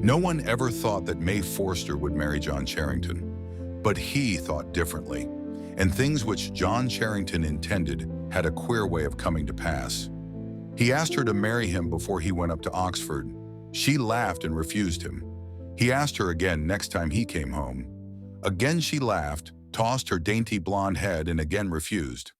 No one ever thought that May Forster would marry John Charrington, but he thought differently, and things which John Charrington intended had a queer way of coming to pass. He asked her to marry him before he went up to Oxford. She laughed and refused him. He asked her again next time he came home. Again she laughed, tossed her dainty blonde head, and again refused.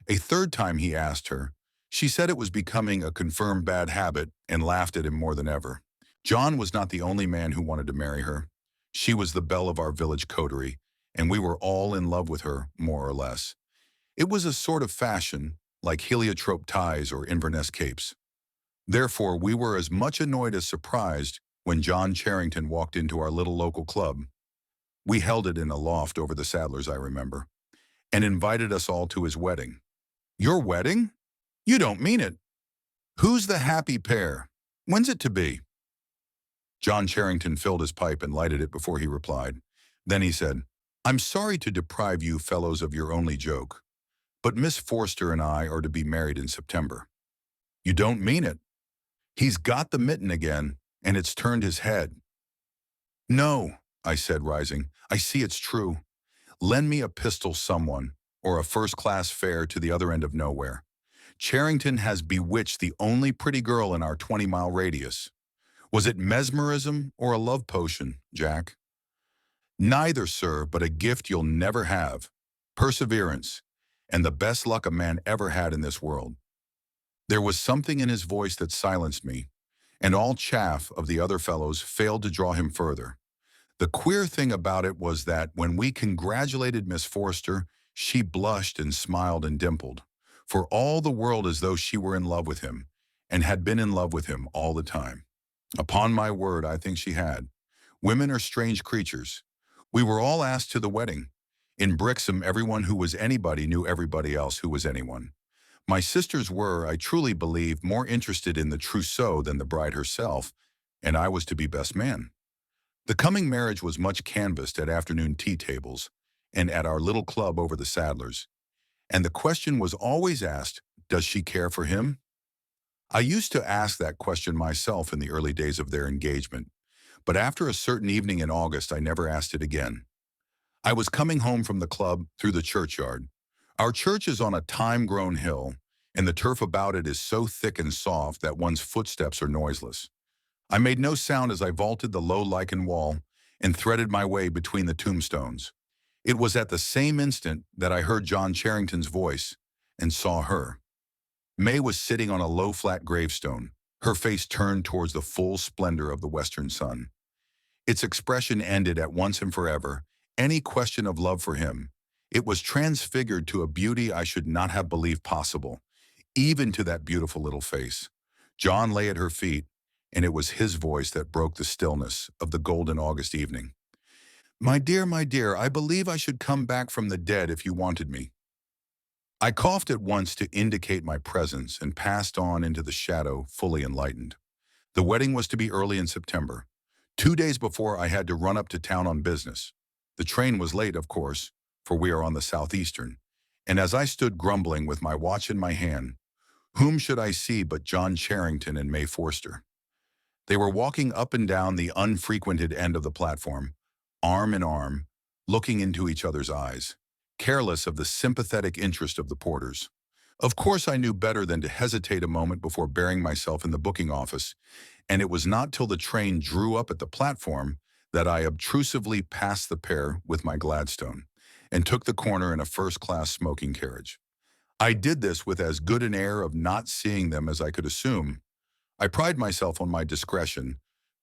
A third time he asked her. She said it was becoming a confirmed bad habit and laughed at him more than ever. John was not the only man who wanted to marry her. She was the belle of our village coterie, and we were all in love with her, more or less. It was a sort of fashion, like heliotrope ties or Inverness capes. Therefore, we were as much annoyed as surprised when John Charrington walked into our little local club. We held it in a loft over the Sadlers, I remember, and invited us all to his wedding. Your wedding? You don't mean it. Who's the happy pair? When's it to be? John Charrington filled his pipe and lighted it before he replied. Then he said, I'm sorry to deprive you fellows of your only joke, but Miss Forster and I are to be married in September. You don't mean it. He's got the mitten again, and it's turned his head. No, I said, rising. I see it's true. Lend me a pistol, someone, or a first-class fare to the other end of nowhere. Charrington has bewitched the only pretty girl in our 20-mile radius. Was it mesmerism or a love potion, Jack? Neither, sir, but a gift you'll never have. Perseverance, and the best luck a man ever had in this world. There was something in his voice that silenced me, and all chaff of the other fellows failed to draw him further. The queer thing about it was that when we congratulated Miss Forster, she blushed and smiled and dimpled, for all the world as though she were in love with him, and had been in love with him all the time. Upon my word, I think she had. Women are strange creatures. We were all asked to the wedding. In Brixham, everyone who was anybody knew everybody else who was anyone. My sisters were, I truly believe, more interested in the trousseau than the bride herself, and I was to be best man. The coming marriage was much canvassed at afternoon tea tables and at our little club over the Sadlers, and the question was always asked, does she care for him? I used to ask that question myself in the early days of their engagement, but after a certain evening in August, I never asked it again. I was coming home from the club through the churchyard. Our church is on a time-grown hill, and the turf about it is so thick and soft that one's footsteps are noiseless. I made no sound as I vaulted the low lichen wall and threaded my way between the tombstones. It was at the same instant that I heard John Charrington's voice and saw her. May was sitting on a low, flat gravestone, her face turned towards the full splendor of the western sun. Its expression ended at once and forever any question of love for him. It was transfigured to a beauty I should not have believed possible, even to that beautiful little face. John lay at her feet, and it was his voice that broke the stillness of the golden August evening. My dear, I believe I should come back from the dead if you wanted me. I coughed at once to indicate my presence and passed on into the shadow, fully enlightened. The wedding was to be early in September. 2 days before, I had to run up to town on business. The train was late, of course, for we are on the Southeastern, and as I stood grumbling with my watch in my hand, whom should I see but John Charrington and May Forster? They were walking up and down the unfrequented end of the platform, arm in arm, looking into each other's eyes, careless of the sympathetic interest of the porters. Of course, I knew better than to hesitate a moment before burying myself in the booking office, and it was not till the train drew up at the platform that I obtrusively passed the pair with my Gladstone and took the corner in a first-class smoking carriage. I did this with as good an air of not seeing them as I could assume. I pride myself on my discretion,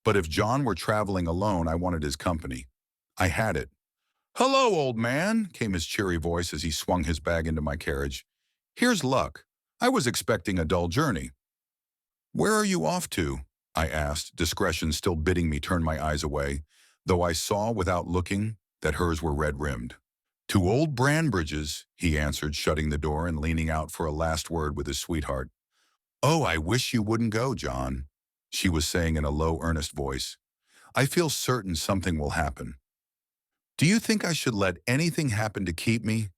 but if John were traveling alone, I wanted his company. I had it. "Hello, old man," came his cheery voice as he swung his bag into my carriage. "Here's luck. I was expecting a dull journey." "Where are you off to?" I asked, discretion still bidding me turn my eyes away, though I saw without looking that hers were red-rimmed. "To old Branbridge's," he answered, shutting the door and leaning out for a last word with his sweetheart. "Oh, I wish you wouldn't go, John," she was saying in a low, earnest voice. "I feel certain something will happen. Do you think I should let anything happen to keep me?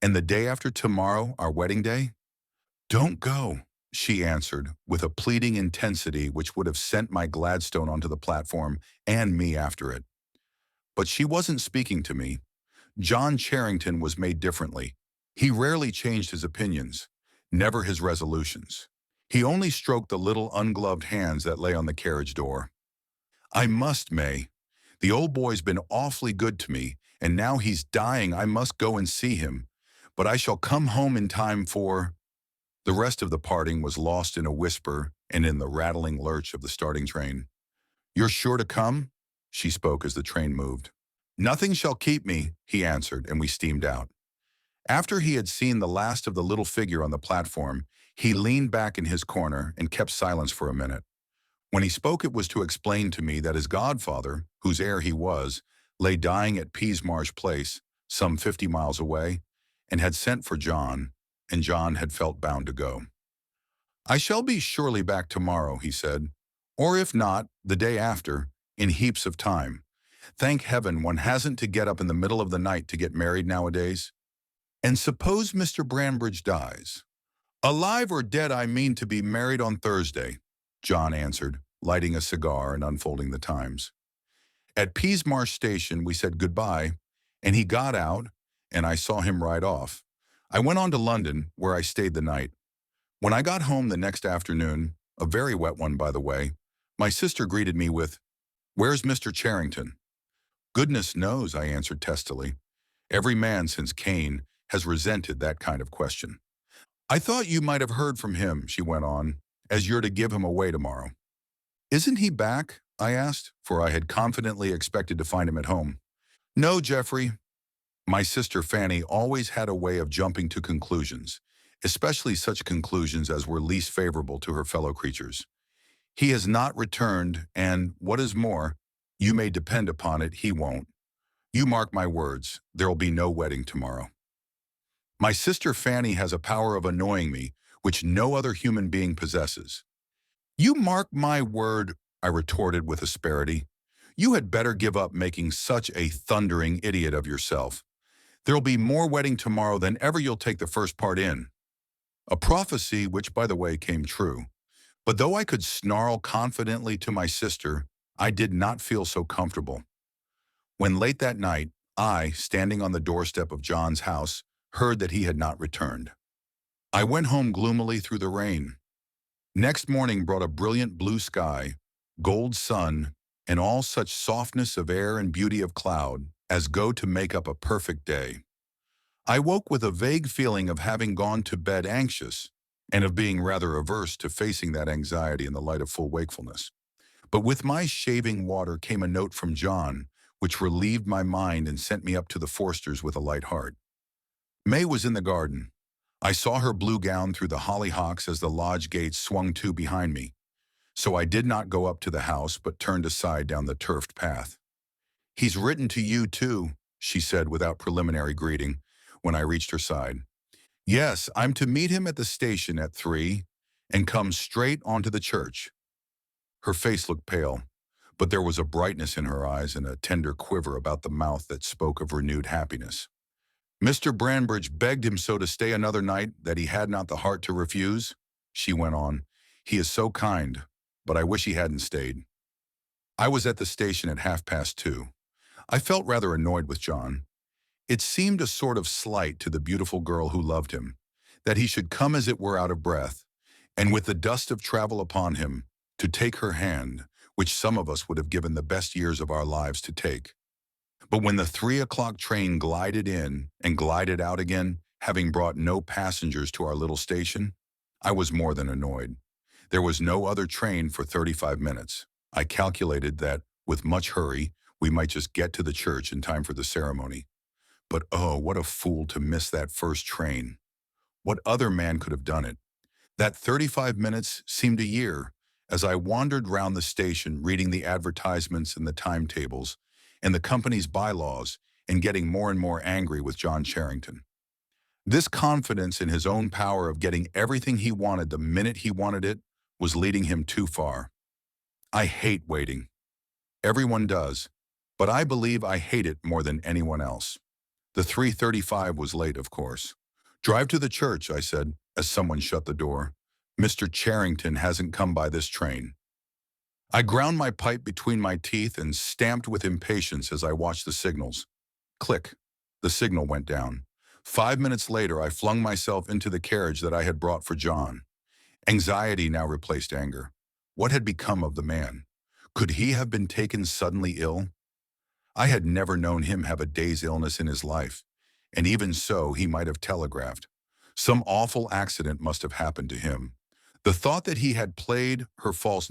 And the day after tomorrow, our wedding day?" "Don't go," she answered, with a pleading intensity which would have sent my Gladstone onto the platform and me after it. But she wasn't speaking to me. John Charrington was made differently. He rarely changed his opinions, never his resolutions. He only stroked the little ungloved hands that lay on the carriage door. I must, May. The old boy's been awfully good to me, and now he's dying. I must go and see him. But I shall come home in time for... The rest of the parting was lost in a whisper and in the rattling lurch of the starting train. You're sure to come? She spoke as the train moved. Nothing shall keep me, he answered, and we steamed out. After he had seen the last of the little figure on the platform, he leaned back in his corner and kept silence for a minute. When he spoke, it was to explain to me that his godfather, whose heir he was, lay dying at Peasmarsh Place, some 50 miles away, and had sent for John, and John had felt bound to go. I shall be surely back tomorrow, he said, or if not, the day after, in heaps of time. Thank heaven one hasn't to get up in the middle of the night to get married nowadays. And suppose Mr. Branbridge dies? Alive or dead, I mean to be married on Thursday, John answered, lighting a cigar and unfolding the Times. At Peasmarsh Station, we said goodbye, and he got out, and I saw him ride off. I went on to London, where I stayed the night. When I got home the next afternoon, a very wet one, by the way, my sister greeted me with, "Where's Mr. Charrington?" Goodness knows, I answered testily. Every man since Cain has resented that kind of question. I thought you might have heard from him, she went on, as you're to give him away tomorrow. Isn't he back? I asked, for I had confidently expected to find him at home. No, Geoffrey. My sister Fanny always had a way of jumping to conclusions, especially such conclusions as were least favorable to her fellow creatures. He has not returned, and, what is more, you may depend upon it, he won't. You mark my words, there'll be no wedding tomorrow. My sister Fanny has a power of annoying me, which no other human being possesses. You mark my word, I retorted with asperity. You had better give up making such a thundering idiot of yourself. There'll be more wedding tomorrow than ever you'll take the first part in. A prophecy which, by the way, came true. But though I could snarl confidently to my sister, I did not feel so comfortable. When late that night, I, standing on the doorstep of John's house, heard that he had not returned. I went home gloomily through the rain. Next morning brought a brilliant blue sky, gold sun, and all such softness of air and beauty of cloud as go to make up a perfect day. I woke with a vague feeling of having gone to bed anxious and of being rather averse to facing that anxiety in the light of full wakefulness. But with my shaving water came a note from John, which relieved my mind and sent me up to the Forsters with a light heart. May was in the garden. I saw her blue gown through the hollyhocks as the lodge gates swung to behind me, so I did not go up to the house but turned aside down the turfed path. He's written to you too, she said without preliminary greeting, when I reached her side. Yes, I'm to meet him at the station at 3 and come straight on to the church. Her face looked pale, but there was a brightness in her eyes and a tender quiver about the mouth that spoke of renewed happiness. Mr. Branbridge begged him so to stay another night that he had not the heart to refuse, she went on. He is so kind, but I wish he hadn't stayed. I was at the station at 2:30. I felt rather annoyed with John. It seemed a sort of slight to the beautiful girl who loved him, that he should come as it were out of breath, and with the dust of travel upon him, to take her hand, which some of us would have given the best years of our lives to take. But when the 3 o'clock train glided in and glided out again, having brought no passengers to our little station, I was more than annoyed. There was no other train for 35 minutes. I calculated that, with much hurry, we might just get to the church in time for the ceremony. But oh, what a fool to miss that first train. What other man could have done it? That 35 minutes seemed a year, as I wandered round the station reading the advertisements and the timetables, and the company's bylaws, and getting more and more angry with John Charrington. This confidence in his own power of getting everything he wanted the minute he wanted it was leading him too far. I hate waiting. Everyone does, but I believe I hate it more than anyone else. The 3:35 was late, of course. Drive to the church, I said, as someone shut the door. Mr. Charrington hasn't come by this train. I ground my pipe between my teeth and stamped with impatience as I watched the signals. Click. The signal went down. 5 minutes later, I flung myself into the carriage that I had brought for John. Anxiety now replaced anger. What had become of the man? Could he have been taken suddenly ill? I had never known him have a day's illness in his life, and even so, he might have telegraphed. Some awful accident must have happened to him. The thought that he had played her false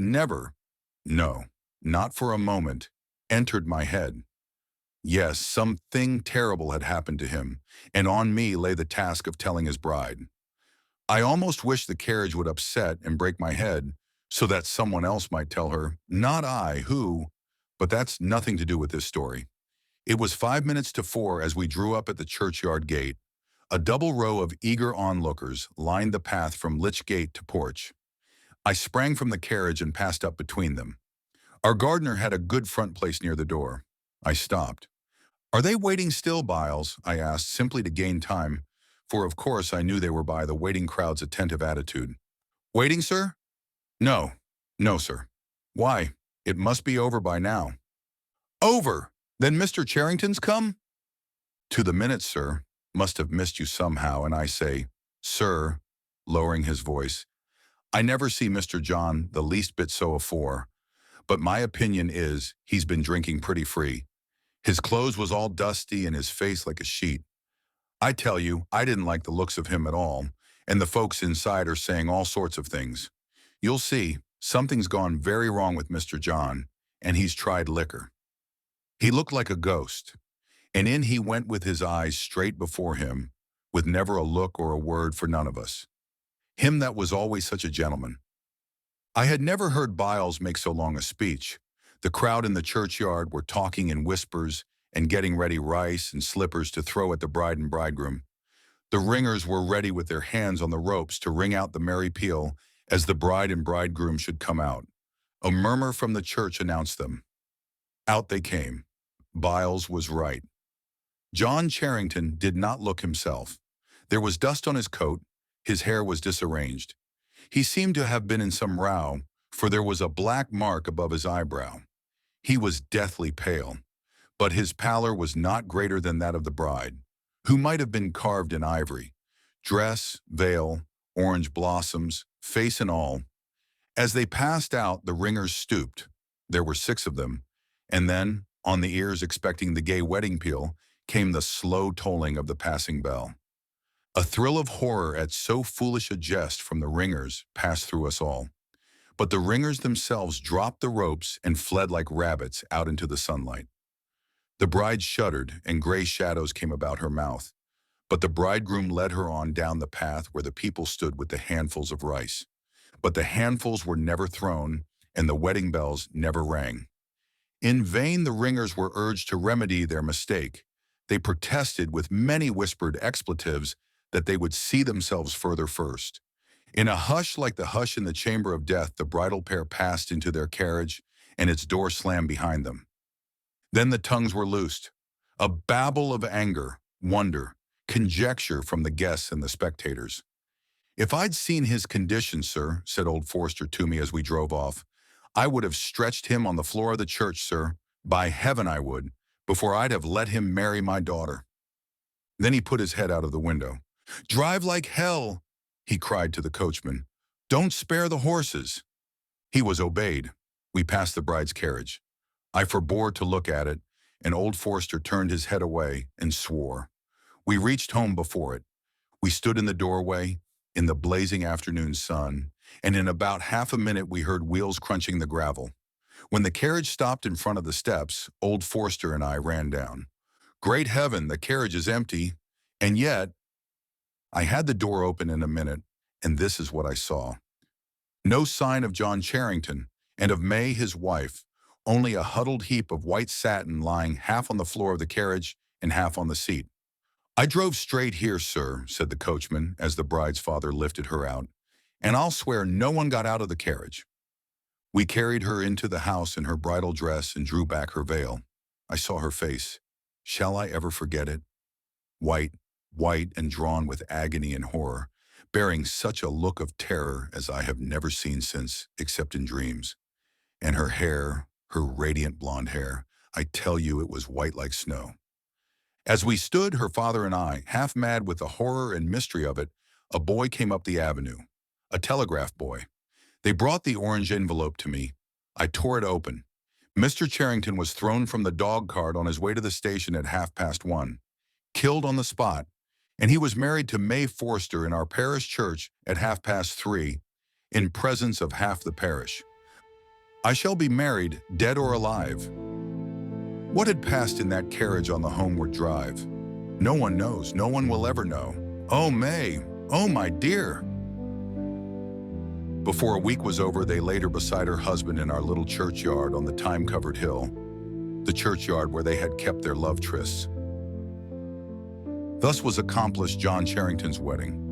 no, not for a moment, entered my head. Yes, something terrible had happened to him, and on me lay the task of telling his bride. I almost wished the carriage would upset and break my head so that someone else might tell her, not I, who, but that's nothing to do with this story. It was 5 minutes to 4 as we drew up at the churchyard gate. A double row of eager onlookers lined the path from lych gate to porch. I sprang from the carriage and passed up between them. Our gardener had a good front place near the door. I stopped. "Are they waiting still, Biles?" I asked, simply to gain time, for of course I knew they were by the waiting crowd's attentive attitude. "Waiting, sir?" "No. No, sir." "Why? It must be over by now." "Over? Then Mr. Charrington's come?" "To the minute, sir. Must have missed you somehow, and I say, sir," lowering his voice, "I never see Mr. John the least bit so afore, but my opinion is he's been drinking pretty free. His clothes was all dusty and his face like a sheet. I tell you, I didn't like the looks of him at all, and the folks inside are saying all sorts of things. You'll see, something's gone very wrong with Mr. John, and he's tried liquor." He looked like a ghost, and in he went with his eyes straight before him, with never a look or a word for none of us. Him that was always such a gentleman. I had never heard Biles make so long a speech. The crowd in the churchyard were talking in whispers and getting ready rice and slippers to throw at the bride and bridegroom. The ringers were ready with their hands on the ropes to ring out the merry peal as the bride and bridegroom should come out. A murmur from the church announced them. Out they came. Biles was right. John Charrington did not look himself. There was dust on his coat, his hair was disarranged. He seemed to have been in some row, for there was a black mark above his eyebrow. He was deathly pale, but his pallor was not greater than that of the bride, who might have been carved in ivory. Dress, veil, orange blossoms, face and all. As they passed out, the ringers stooped. There were 6 of them, and then, on the ears expecting the gay wedding peal, came the slow tolling of the passing bell. A thrill of horror at so foolish a jest from the ringers passed through us all. But the ringers themselves dropped the ropes and fled like rabbits out into the sunlight. The bride shuddered, and gray shadows came about her mouth. But the bridegroom led her on down the path where the people stood with the handfuls of rice. But the handfuls were never thrown, and the wedding bells never rang. In vain the ringers were urged to remedy their mistake. They protested with many whispered expletives that they would see themselves further first. In a hush like the hush in the chamber of death, the bridal pair passed into their carriage, and its door slammed behind them. Then the tongues were loosed. A babble of anger, wonder, conjecture from the guests and the spectators. "If I'd seen his condition, sir," said old Forster to me as we drove off, "I would have stretched him on the floor of the church, sir. By heaven I would, before I'd have let him marry my daughter." Then he put his head out of the window. "Drive like hell," he cried to the coachman. "Don't spare the horses." He was obeyed. We passed the bride's carriage. I forbore to look at it, and old Forster turned his head away and swore. We reached home before it. We stood in the doorway, in the blazing afternoon sun, and in about half a minute we heard wheels crunching the gravel. When the carriage stopped in front of the steps, old Forster and I ran down. Great heaven, the carriage is empty, and yet I had the door open in a minute, and this is what I saw. No sign of John Charrington, and of May, his wife, only a huddled heap of white satin lying half on the floor of the carriage and half on the seat. "I drove straight here, sir," said the coachman as the bride's father lifted her out, "and I'll swear no one got out of the carriage." We carried her into the house in her bridal dress and drew back her veil. I saw her face. Shall I ever forget it? White, white and drawn with agony and horror, bearing such a look of terror as I have never seen since, except in dreams. And her hair, her radiant blonde hair, I tell you it was white like snow. As we stood, her father and I, half mad with the horror and mystery of it, a boy came up the avenue. A telegraph boy. They brought the orange envelope to me. I tore it open. Mr. Charrington was thrown from the dog cart on his way to the station at 1:30, killed on the spot, and he was married to May Forster in our parish church at 3:30, in presence of half the parish. I shall be married, dead or alive. What had passed in that carriage on the homeward drive? No one knows, no one will ever know. Oh, May, oh, my dear. Before a week was over, they laid her beside her husband in our little churchyard on the thyme-covered hill, the churchyard where they had kept their love trysts. Thus was accomplished John Charrington's wedding.